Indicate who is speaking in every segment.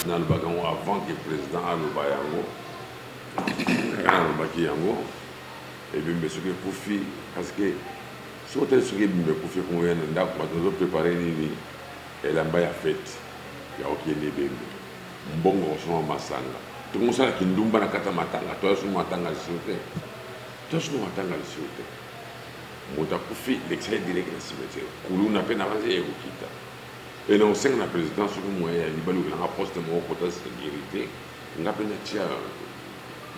Speaker 1: Dans le bagan, avant que le président aloba yango, alobaki yango, et bien monsieur que Koufi, parce que si on était sur le Koufi qu'on vient d'endap, nous avons préparé ni et là-bas il y a fête, il y a aucunébé, bon gros masanga. Tout le monde sait qu'il ndumba na kata matanga, toi sur matanga le sauté, toi sur matanga le sauté. Mota Koufi l'excès direct dans le cimetière, Koulou n'a pas avancé et vous quitte. Et non, c'est la présidence sur le moyen, il y a un poste de mon côté de sécurité, il y a un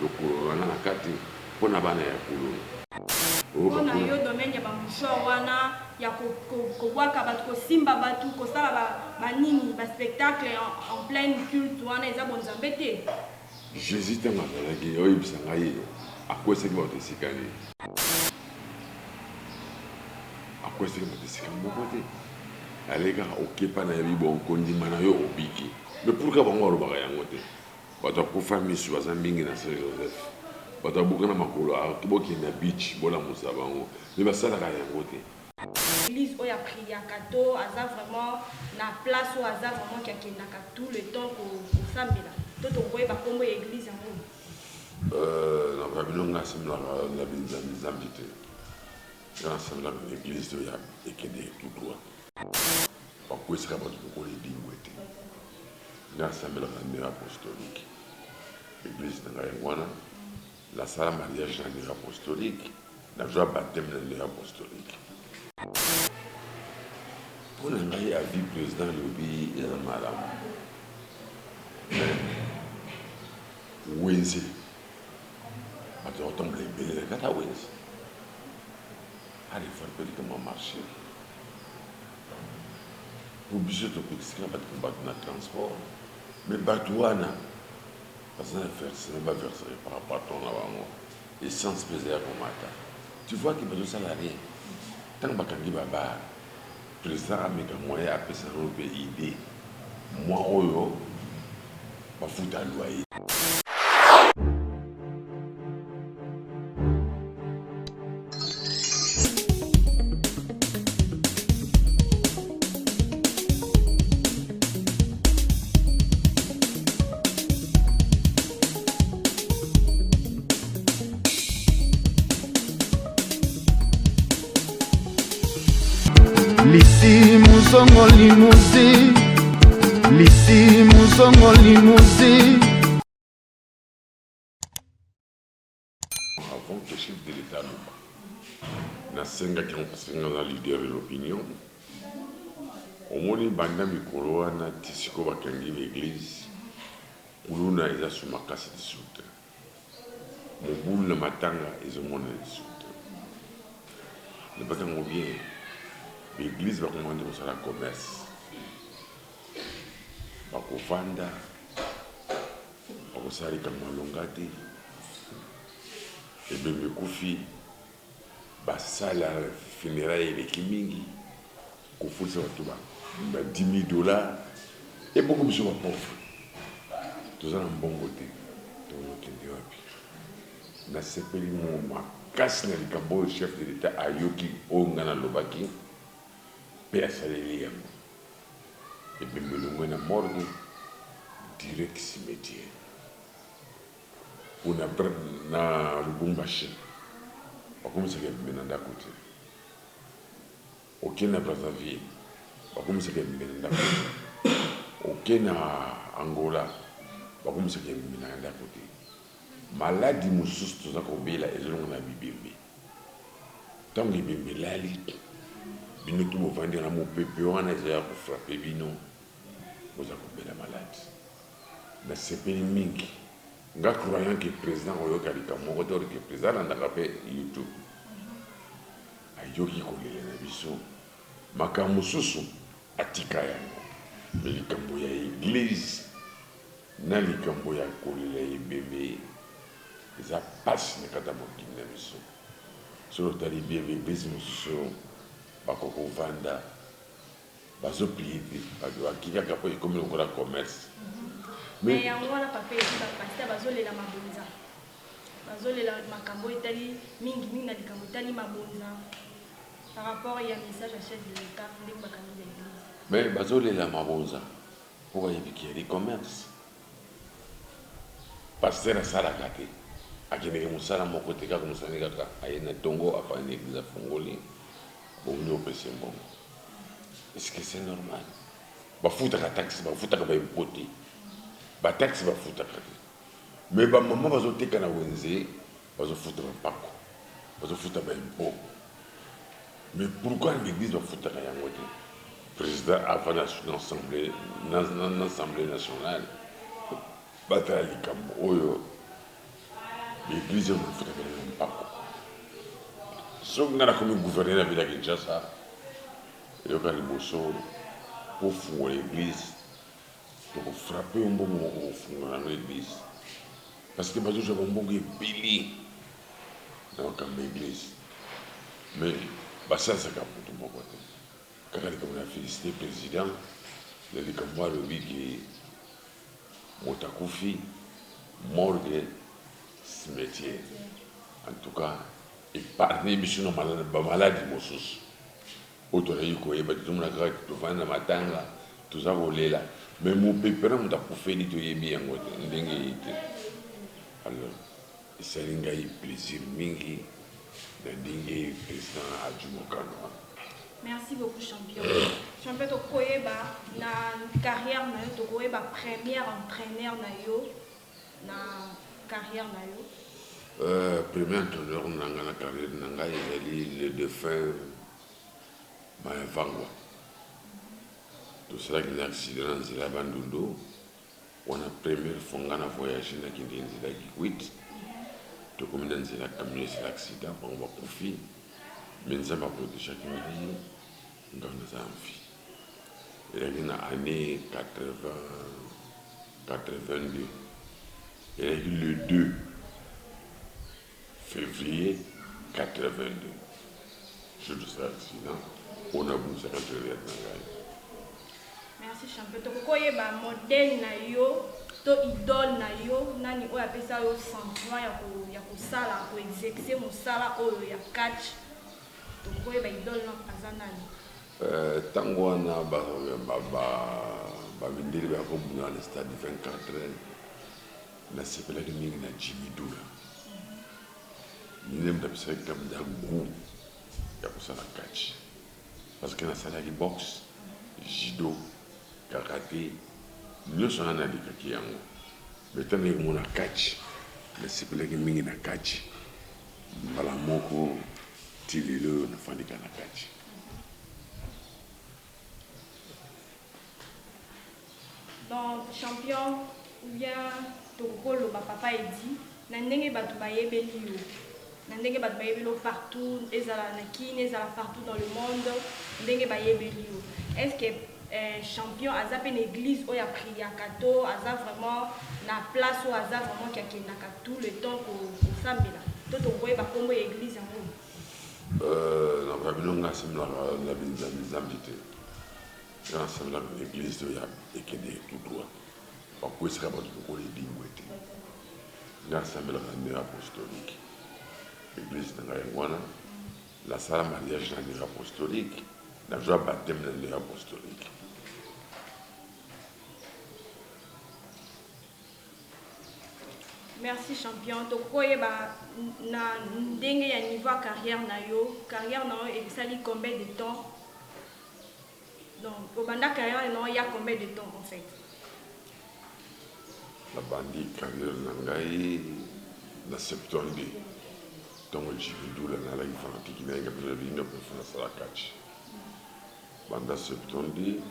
Speaker 1: le couloir na kati pour na bana ya Koulou.
Speaker 2: On a eu domaine ya bamouchoir ya kobwaka bato kosimba bato kosala banini ba spectacle en pleine culte wana eza bonzambe te.
Speaker 1: J'hésite à m'attaquer, oui, ça ngai à quoi c'est que votre sikani. À quoi c'est que votre sikani mon côté. Allez gars, OK pas na yabi bon kondi mana yo obiki. Mais pourquoi bon ngoro ba yango te? Bato ko famille sur Zambingi na Saint Joseph. Bato bukana makolo kiboki na beach bola musabango. Mais ba sala ka yango te.
Speaker 2: L'église oya priya kato aza vraiment na place où aza vraiment qui akendaka tout le temps ko sambela. Toto koye ba kombo église yango.
Speaker 1: Na ba bilonga semla la Zambie te. Na semla l'église oya ekende tout droit. Pourquoi est-ce que vous avez dit que l'Assemblée apostolique, l'église de la salle mariage apostolique, la joie baptême apostolique. Pour le mariage à vie président Lobi, il y a un madame. Wednesday. Parce qu'on tombe les belles, il y a Wednesday. Allez, il faut que comment marcher. Pour biso to pexika pas de combattre dans le transport mais batouana parce que c'est pas versé par rapport à ton avant essence pesée à combattre tu vois que besoin salarié tant bakangi baba président ameka moyen à pesa no idée moi oyo ba futa loyer.
Speaker 3: Lisi muzongo limuzi, lisi muzongo limuzi.
Speaker 1: Avant que le chef de l'État n'a pas leader de l'opinion, au moins les bandes mikolo na tisiko bakangi l'église, kuluna eza suma kasi de soute. Mobulu na matanga ezomona de soute. Ne pas qu'on bien. L'église va commander au commerce. Va vendre, va faire comme Malongate. Et bien, le Koufi, va saler funérailles avec Kimingi. Koufi, ça va tout bas. $10 000. Et beaucoup plus de pauvres. Tout ça, un bon côté. Tout le monde est na sepeli mo makasi na likambo chef de l'État ayoki ongana lobaki. Salé yango et puis melongo na morgue direct cimetière on a na Lubumbashi bakomisa ke menanda côté OK na Brazzaville bakomisa ke menanda côté OK na Angola bakomisa ke menanda côté maladie mususu toza kobela ezolongo na bibembe tango bibembe lali bino tout mo vendre na mo pepe wana ezaya ko frapper bino boza ko bela malade na sepeli mingi nga croyant que président oyoka likambo to que président andaka pe YouTube ayoki kolela na biso makambo susu atika yango me likambo ya église na likambo ya kolela ebembe eza pasi na kata mokili na biso solo tali bien église mosusu bakoko vanda bazo prier bakika kapo ekomi lokola commerce
Speaker 2: mais yango wana papa esi bapasteur bazolela mabonza bazolela makambo etali mingi na likambo etali mabonza par rapport ya message à chef de l'État ndenge bakangi l'église
Speaker 1: mais bazolela mabonza mpo bayebiki ya commerce pasteur asalaka te akendeke mosala moko te kaka mosani kaka aye na tongo afani église afungoli bomoni opesa mbongo. Est-ce que c'est normal? Bafutaka taxe bafutaka baimpôt te bataxe bafutaka te mais bamama bazoteka na wenze bazofuta bampako bazofuta baimpôt. Mais pourquoi l'église bafutaka yango te? Président avant l'Assemblée nationale batala likambo oyo l'église bafutaka bampako. Soki nga nakomi gouverneur na ville ya Kinshasa eyoka liboso pour fungola l'église tokofrappe yo mbongo moko kofungola yango l'église parce que bazozwa bambongo ebele na makambo ya église mais basalisaka motu moko te kaka likambo na félicité président na likambo alobi ke moto akufi morgue cimetière en tout cas épargne biso na bamaladi mosusu oyo tozali koyeba tozomona kaka tovandi na matanga toza kolela mais mopepera moto akufeli toyebi yango te ndenge ye te. Alors esali ngai plaisir mingi na ndenge président aju mokano.
Speaker 2: Merci beaucoup champion. Champion tokoyeba na carrière na yo tokoyeba premier entraîneur na yo na carrière na yo.
Speaker 1: Premier entraîneur nanga na carrière na ngai ezali le défunt Maya Vangwa. Tosalaki na accident na nzela ya Bandundu wana première fois nga na voyage nakende nzela ya Kikwit tokomi na nzela ya camion esila accident bango bakufi mais nzambe aprotegaki ngai nga naza na vie. Elaki na année 82 elaki le 2 février 82 jour de cet accident on a bousé quand je regarde na ngai.
Speaker 2: Merci champion. Tokoyeba modèle na yo to idole na yo nani oyo apesa yo sentiment ya kosala ko exercer mosala oyo ya catch. Tokoyeba idole na aza nani?
Speaker 1: Tango wana bamindeli bakobuna na stade 24 nasepelaki mingi na Jimmy Dula nine mutu apesalaki kamda goût ya kosala catch parce que nasalaki boxe judo karaté nyonso nga nalikaki yango mais tana ekomona catch nasepelaki mingi na catch mbala moko ti lelo nafandika na catch.
Speaker 2: Donc champion ou bien tokoloba papa edi na ndenge bato bayebeli yo na ndenge bato bayebeli yo partout ezala na kini ezala partout dans le monde ndenge bayebeli yo. Est-ce que champion aza pe na église oyo apriaka to aza vraiment na place oyo aza vraiment ki akendaka tout le temps kosambela to tokoyeba kombo ya église yango?
Speaker 1: Na babino nga asemelaka na binzambi te nga asemelaka na église oyo ekende tout droit bakwesaka bato lokola edingwe te nga asemelaka na neo apostolique église na ngai yango wana nasala mariage na neo apostolique nazwa bateme na neo apostolique.
Speaker 2: Merci champion. Tokoyeba na ndenge ya niveau ya carrière na yo esali combien de temps? Donc au banda carrière na ya combien de temps en fait?
Speaker 1: La bandi carrière na ngai na 72 ntongo jibidula nalaki fanatiki na yenga mpena bilinga mpena nasala catch banda 72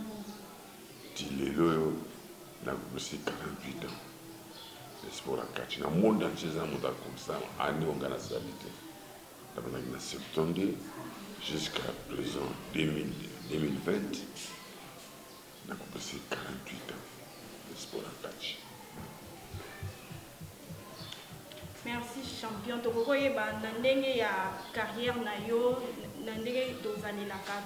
Speaker 1: ti lelo oyo nakopesi 48 ans sport à catch na monde entier za moto akomisa année onga nasali te nabandaki na 72 jusqu'à présent 2020 nakopesi 48 ans de sport à catch.
Speaker 2: Merci champion. Tokoyeba na ndenge ya carrière na yo na ndenge tozalelaka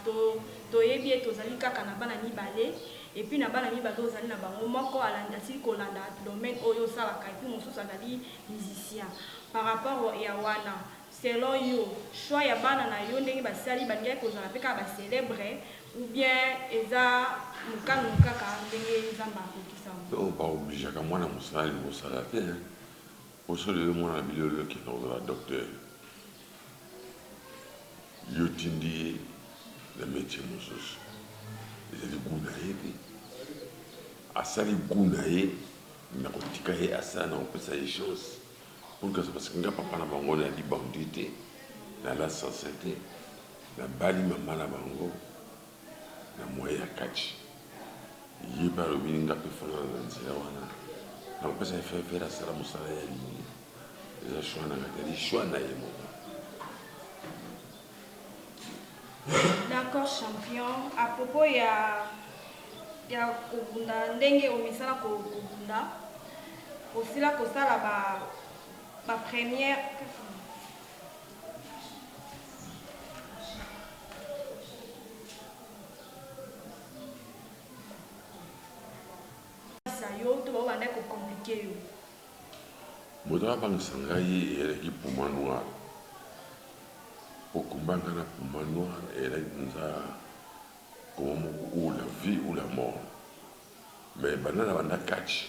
Speaker 2: toyebi tozali kaka na bana mibale et puis na bana mibale ozali na bango moko asili kolanda domaine oyo osalaka et puis mosusu azali musicien. Par rapport ya wana selon yo choix ya bana na yo ndenge basali bandeki kozala mpe kaka bacélébre ou bien eza mokano kaka ndenge nzambe akokisa?
Speaker 1: Baobligeaka mwana mosala kosala te Aujourd'hui, mon ami le qui est un docteur, il dit le métier mosus. Il dit gounaye, asali gounaye, na kotika ye asala na opesa ye chose. Pour que parce que nga papa na bango na di bandité, na la société, na bali mama na bango, na moya kachi. Yi ba lobi nga pe fana na nzela wana. Na opesa ye faire asala musala ya lini. Les choix na ngateli choix na ye mo.
Speaker 2: D'accord, champion. À propos, il y a Kobunda, ndenge omisala Kobunda. Aussi là, ça la première. Ça yo, tu vas voir compliqué yo.
Speaker 1: Modra bang sangai et pour moi noir. Pour combattre la pour noir et nous a comme ou la vie ou la mort. Mais banana banda catch.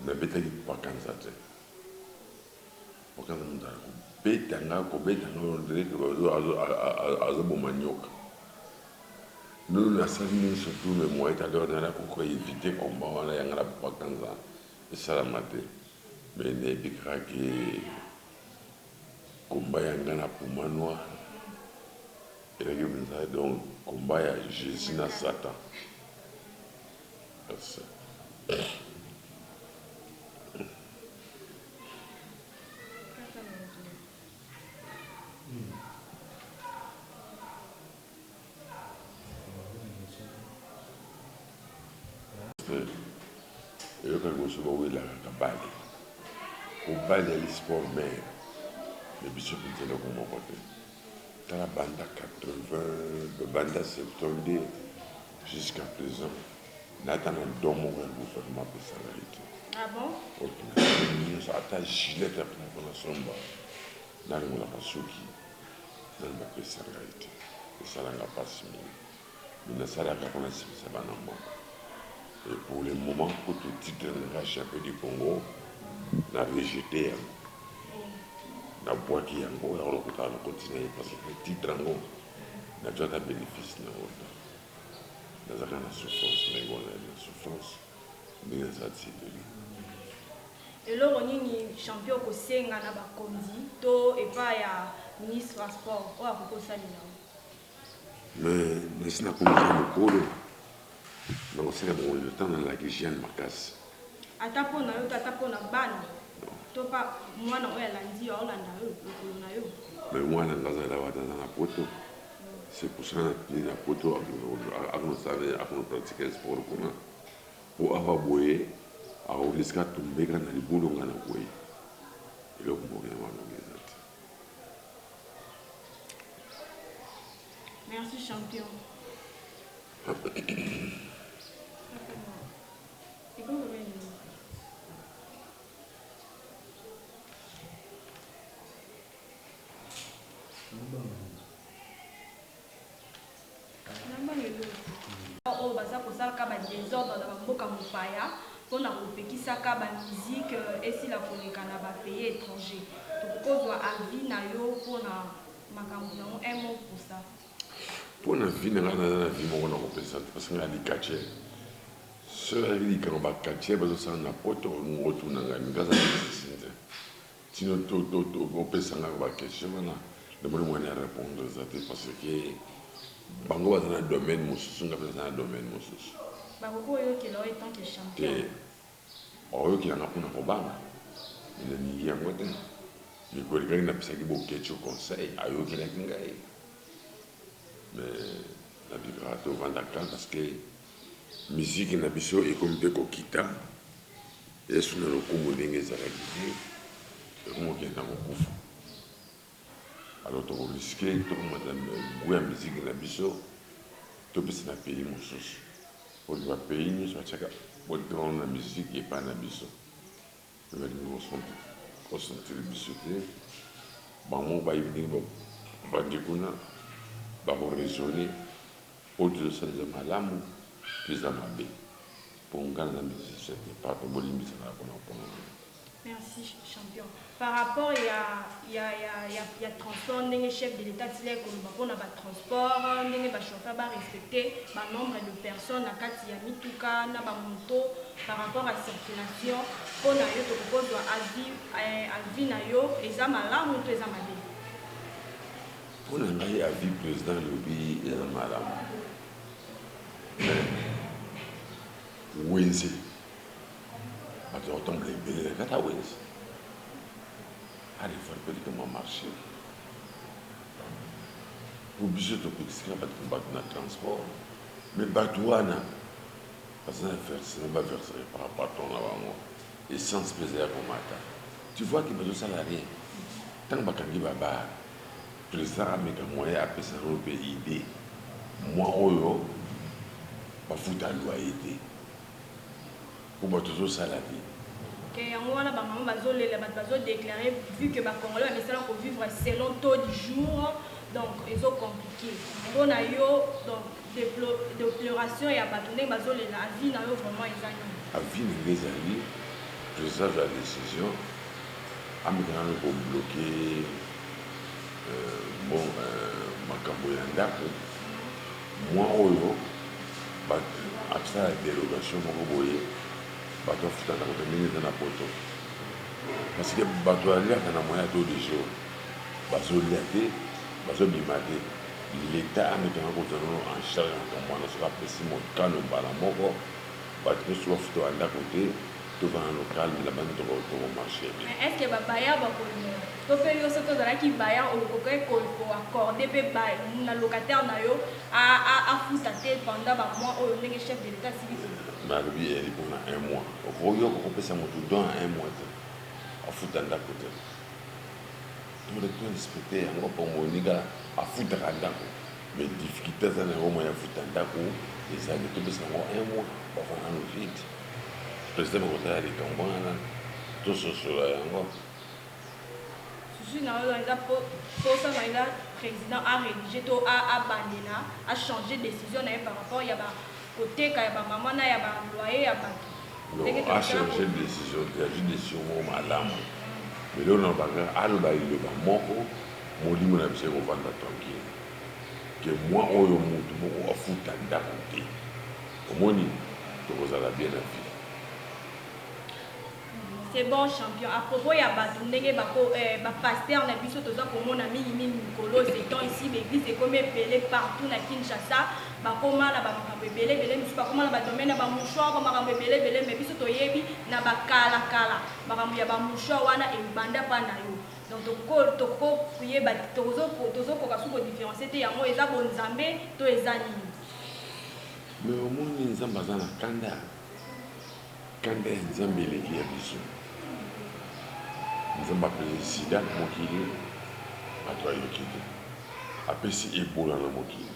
Speaker 1: Na beta ki pa kanzate. Pour quand nous a betanga ko betanga on dirait que azo bomanyoka. Nous la salle surtout mais moi est à l'heure dans la pour éviter combat on a yangala pa kanza. Et ça la maté. Mais ne bikra ki combat yangana pour manoir. Et là, donc, combat à Jésus na Satan. Merci. Et là, quand je suis allé à la Kabali, au bal de l'esport mère, le bishop était là pour mon côté. Dans la bande à 80, la bande à 70, jusqu'à présent, Nathan a dormi au gouvernement de Sarahite.
Speaker 2: Ah bon?
Speaker 1: Ok, nous avons attaché gilet à la sombre. Nous avons la pasuki. Nous avons appelé Sarahite. Et ça n'a pas signé. Nous avons appelé Sabanamba. Et pour le moment, pour tout titre de la chapelle du Congo, nous avons rejeté. Na boîte yango ya lokota na continuer parce que titre yango na jota bénéfice na wota na zaka na souffrance mais bon la souffrance mais ça c'est de lui
Speaker 2: eloko nini champion kosenga na bakonzi to epa ya ministre wa sport oyo akokosalela
Speaker 1: mais nasina komisa mokolo na kosala bongo le temps na la hygiène makasi
Speaker 2: ata mpona yo to ata mpona bana to pa mwana oyo alandi yo aolanda yo lokolo na yo
Speaker 1: mais mwana ngazala watana na poto c'est pour ça na poto akono pratique sport kuna po awa boye akorisika tombeka na libulu nga na boye eloko moko ya malongeza te.
Speaker 2: Merci champion. oyo baza kosalaka badésordre na bamboka mopaya mpona kopekisaka bamusike esila koleka na bapays étranger tokozwa avis na yo mpona makambo yango un mot pour ça.
Speaker 1: Mpona vie na ngai naza na vie moko na kopesa te parce que ngai likatiere soki azali likambo bakatiere bazosala na poto ngotuna ngai ngaza lisisi te tino opesa ngai baquestion wana demoni mwana ya répondre eza te parce que bango baza na domaine mosusu ngai mpe aza na domaine mosusu
Speaker 2: bakoki oyokela oyo etant que champion
Speaker 1: te oyokelanga mpona kobanga naningi yango te mikolo kaki napisaki boketio conseil ayokelaki ngai mais nabikaka tovandaka parce que musique na biso ekomi mpe kokita esu na lokumu ndenge ezalaki te ekomi kokenda kokufa alors tokoriske tokomata gu ya musique na biso topesa na pays mosusu oyo bapays nyonso batiaka botono na musique epai na biso me balingi kosentir biso te bango bayebi ndenge bandi kuna bakoraisonne oyo tozosala eza malamu to eza mabe mpo ngana na musicien te pa tobolimbisaka mpona mpona
Speaker 2: Merci, champion. Par rapport, il y a transport, les chefs de l'État, on a transport, les chauffeurs respecter le nombre de personnes, la mituka, na moto, par rapport à la circulation, pour na yo to doit avis na yo, eza malamu to eza mabe.
Speaker 1: Pour na avis président lobi eza malamu. Wenzi. Parce que autant que les Katawens, allez voir comment marcher. Obligé de combattre dans le transport, mais Batouana, parce que ça ne va verser par rapport à ton avant, essence pesée à combattre. Tu vois qu'il y a des salariés. Tant que tu vas le président a mis un moyen à passer un pays. Moi, je vais foutre à loyer. Pour battre toujours salarié.
Speaker 2: On a déclaré, vu que les Congolais vont vivre selon le taux du jour, donc ils sont compliqués. On a eu déploration et abandonné, la vie n'a vraiment examiné.
Speaker 1: La vie n'est pas examiné. Le président de la décision, Américain pour bloquer Makambo Yandako. Moi, après la dérogation, bato afutana kote ndenge eza na poto parce que bato aliaka na moyen ya taux de jour bazolia te bazobima te l'état amekanga kozana en charge na kambo wana soki apesi mokano mbala moko bato nyonso bafuta bandako te tovana local na bani tokomarché bien.
Speaker 2: Est ce que babaya bakolinga to mpe yo soki ozalaki baya okoki koaccorde mpe na locataire na yo afuta te pendant bamois oyo ndenge chef de l'état sili
Speaker 1: nalobi eyeli mpona 1 mois okoyoka kopesa motu don 1 mois te afuta ndako te to respecte yango mpo moninga afutaka ndako mais difficulté aza na yango moya afuta ndako ezali topesa yango 1 mois bafana no vide président bakotala likambo wana tososola yango
Speaker 2: susu na oyo eza posa na eza président arédige to abandela achange décision na ye par rapport ya koteka ya bamama na ya baloyer ya bato
Speaker 1: achange décision te azwi décision moko malamu mais lelo na baka aloba liloba moko molimo na biso ekovanda tranquille ke mwa oyo motu moko afuta ndako te omoni tokozala bien na vie.
Speaker 2: C'est bon, champion. À propos, il y a des pasteurs, on a vu que tout Mikolo, c'est donc ici, l'église est comme appelée partout à Kinshasa. Comment la bébé, comment la domaine, la mouchoir, comment la bébé, mais puis surtout, il y a kala kala. Il y a mouchoir, wana et banda panayo. Donc, toko, prier, tozo, pour différencier, il y a un eza bon zambé, to eza nini.
Speaker 1: Mais au moins, nous avons besoin de kanda. Kanda est nzambe eleki ya biso. Nzambe apesi sida na mokili bato ayoki te apesi ebola na mokili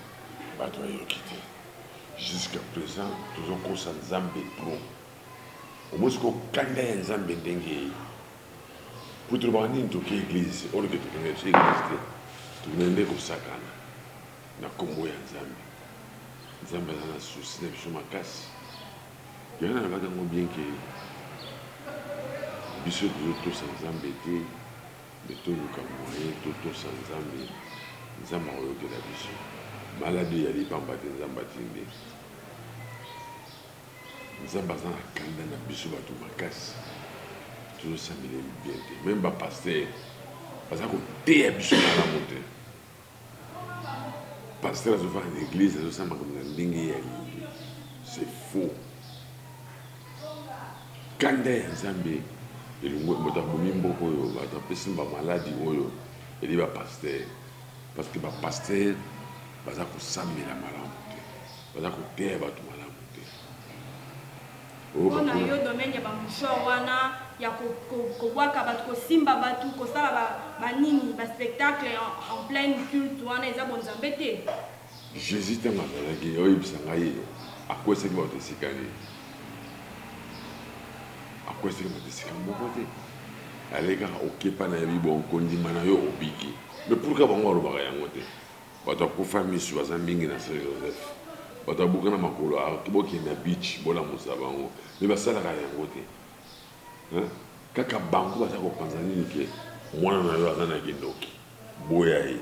Speaker 1: bato ayoki te jusqu'à présent tozokosa nzambe pro omoi siko kanda ya nzambe ndenge po tolobaka nini toke église oyo ke tokende ti église te tokende kosakana na nkombo ya nzambe nzambe aza na susi na biso makasi yango nalobaka yango bien ke biso tozotosa nzambe te me toluka moyen totosa nzambe nzambe akoyokela biso maladi eyali pamba te nzambe atindi nzambe aza na kanda na biso bato makasi tozosambela bien te meme bapaster baza koteya biso malamu te paster azofaka na église azosamba makambo na ndenge ya lingi c'est faux kanda ya nzambe elongo moto abomi mboka oyo bato apesi bamaladi oyo eli bapaster parce que bapaster baza kosambela malamu te baza koteya bato malamu te
Speaker 2: mpona yo domaine ya bamouchoir wana ya kobwaka bato kosimba bato kosala banini baspectacle en pleine culte wana eza bonzambe te
Speaker 1: jésus ntango azalaki oyebisa ngai akwesaki bato esika nini akwesaki bato esika moko te alekaka okepa na yebi bonkondima na yo obiki mais pourquoi bango alobaka yango te bato akufa misu baza mingi na saint joseph bato abuka na makolo bokende na beach bolamusa bango mais basalaka yango te kaka bango baza kopanza nini ke mwana na yo aza na kindoki boya ye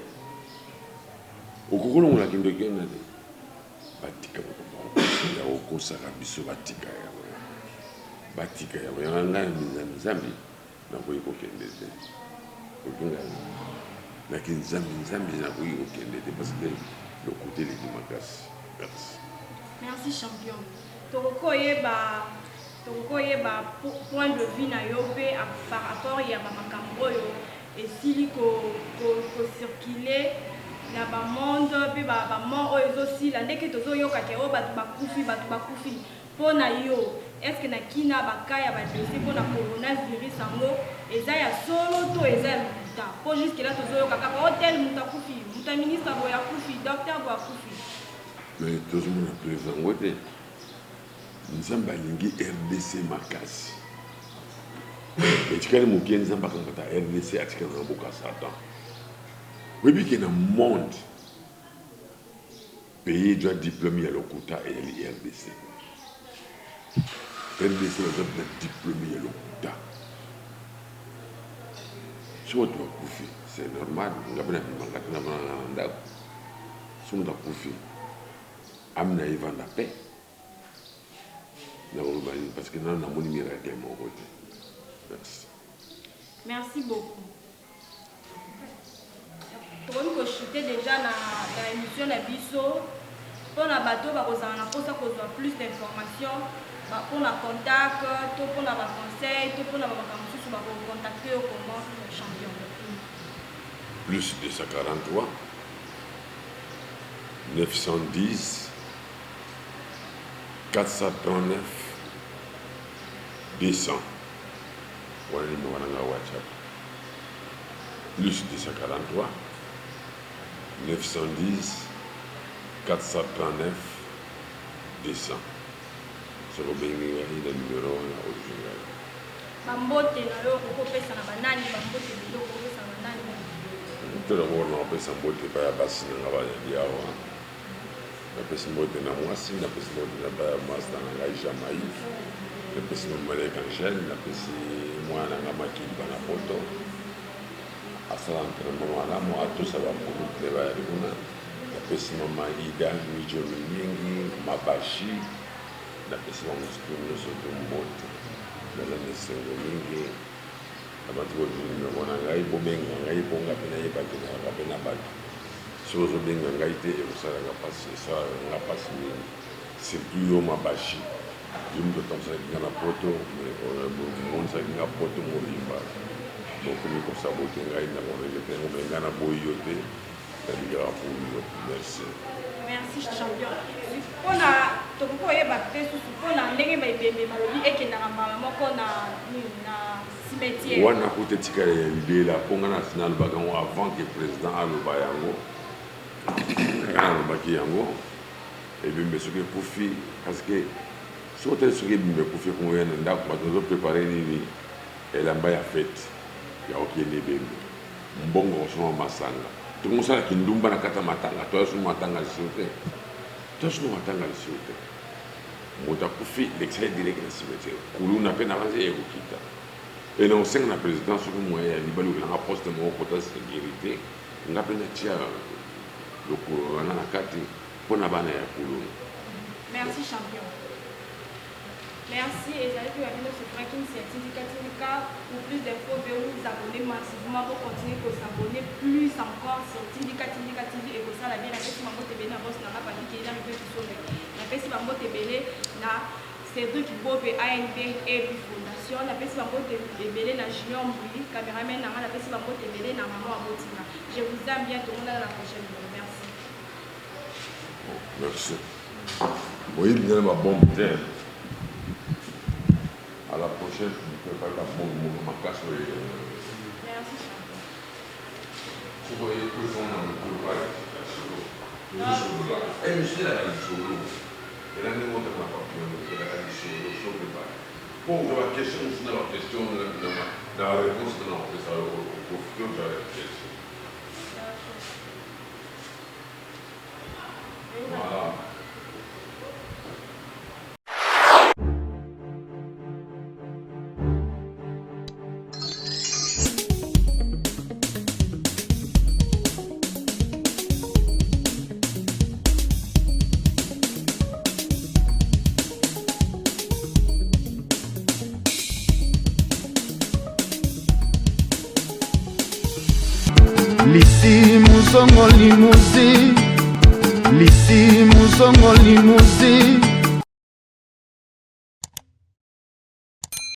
Speaker 1: okokolongola kindoki ena te batika ya okosaka biso batika yango yanga ngai na nzambi nakoki kokende te okinga naki nzambi nakoki kokende te parce que le côté ledi makasi.
Speaker 2: Merci champion. tokokoyeba point de vue na yo pe par rapport ya bamakambo oyo esili kocircule na bamonde mpe bamort oyo ezosila ndenge tozoyokake oyo bato bakufi mpo na yo estce na kina baka ya badosie mpo na coronavirus yango eza ya solo to eza ya lokuta mpo juske la tozoyoka kaka otel moto akufi moto ya ministre boye akufi docteur boye akufi
Speaker 1: mais tozomona président ngo te nzambe alingi rdc makasi etikali moke nzambe akangata rdc atikala na mboka ya satan oyebi ke na monde pays ezwa diplôme ya lokuta eyali rdc baza na diplôme ya lokuta so moto bakufi c'est normal ngabe na bimanga te na bana na ndako so moto akufi amina evanda pe parce que nous avons mis la clé mon côté. Merci.
Speaker 2: Merci beaucoup. Nous avons chuté déjà dans l'émission de Bisso. Pour la bateau, nous avons plus d'informations. Pour le contact, pour le conseil, pour le contacter au comment champion.
Speaker 1: Plus 243 910 439 200. Voilà le numéro de WhatsApp. Plus 243 910 439 200. C'est le numéro original.
Speaker 2: Bambote na yo kokopesa na banani bambote bilo kokopesa na banani.
Speaker 1: Tout d'abord on pesa mbote pa ya basi na ba ya awa. Na pesa mbote na mwasi na pesa mbote na ba mwasi na ngai Jamaïque. Na pesa mbote na Angèle na pesa mwana na Makimba na poto. Asala entre mama na mo atusa ba mbote na ba ya kuna. Na pesa mama Ida mijo mingi mabashi. Na pesa mama studio soto mbote. Na nesengo mingi. Abati ko dini mona ngai bobenga ngai bonga pena yebaki na kapena baki. Sozo benga ngai te ekosala nga pasi ça nga pasi mingi. Surtout yo mabashi. Yumto tamsa ngana poto mon sa nga poto molimba. Donc ni ko sabote ngai na ko le te ngobenga na boyote. Tabiga pour yo. Merci.
Speaker 2: Merci champion. Pona toko yeba te susu pona ndenge ba ibembe malobi ekendaka mbala moko na cimetière.
Speaker 1: Wana kote tikala ya libela ponga national bakango avant que président aloba yango. Alobaki yango ebembe soki ekufi parce que soki otali soki ebembe ekufi kongoya na ndako bato bazoprépare nini elamba ya fete ya okende ebembe mbongo kosoma masanga tokomosalaki ndumba na kata matanga toyasoma matanga lisio te toyasoma matanga lisio te moto akufi l'extrait direct na cimetière kuluna mpe na banze ekokita e na osenga na président soki moya ya libali okelanga poste moko kota sécurité nga mpe natia lokolo wana na kati mpona bana ya kuluna.
Speaker 2: Merci champion. Merci et j'allais que la vidéo se fera qu'initiative pour plus d'infos, veuillez vous abonner massivement pour continuer à s'abonner plus encore sur Tindika TV et que ça la bien la personne m'a moté na boss na pas dit qu'il a fait tout sauver. La personne m'a moté na Cédric Bové ANB et Fondation, la personne m'a moté na Junior Mbui, caméraman la personne m'a moté na maman Abotina. Je vous aime bien tout le monde à la prochaine vidéo. Merci.
Speaker 1: Merci. Oui, bien ma bombe terre. À la prochaine, je ne peux pas la bombe, ma casse.
Speaker 2: Merci.
Speaker 1: Vous voyez tout le monde dans le couloir. Et monsieur, elle a dit solo. Elle a dit monté ma papillon, elle a dit solo, solo. Pour la question, c'est la question, la réponse de notre professeur, au futur, j'avais la question. Voilà.
Speaker 3: Lisi Muzongo Limousin, Lisi Muzongo Limousin.